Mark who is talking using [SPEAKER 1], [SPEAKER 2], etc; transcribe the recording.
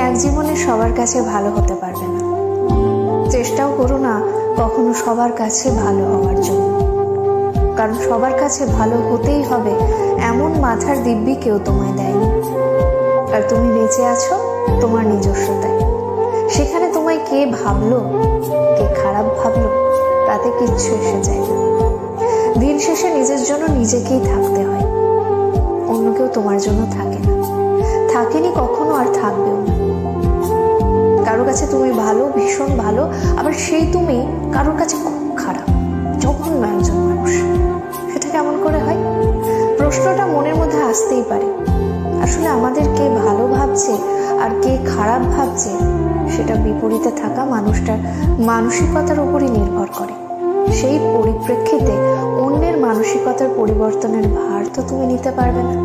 [SPEAKER 1] এক জীবনে সবার কাছে ভালো হতে পারবে না। চেষ্টাও করো না কখনো সবার কাছে ভালো হওয়ার জন্য, কারণ সবার কাছে ভালো হতেই হবে এমন মাথার দিব্যি কেউ তোমায় দেয়নি। আর তুমি বেঁচে আছো তোমার নিজস্বতায়। সেখানে তোমায় কে ভাবলো, কে খারাপ ভাবলো, তাতে কিচ্ছু এসে যায় না। দিন শেষে নিজের জন্য নিজেকেই থাকতে হয়, অন্য কেউ তোমার জন্য থাকে না, থাকেনি কখনো, আর থাকবেও না। কারোর কাছে তুমি ভালো, ভীষণ ভালো, আবার সেই তুমি কারোর কাছে খুব খারাপ, জঘন্য একজন মানুষ। সেটা কেমন করে হয়? প্রশ্নটা মনের মধ্যে আসতেই পারে। আসলে আমাদের কে ভালো ভাবছে আর কে খারাপ ভাবছে সেটা বিপরীতে থাকা মানুষটার মানসিকতার উপরই নির্ভর করে। সেই পরিপ্রেক্ষিতে অন্যের মানসিকতার পরিবর্তনের ভার তো তুমি নিতে পারবে না।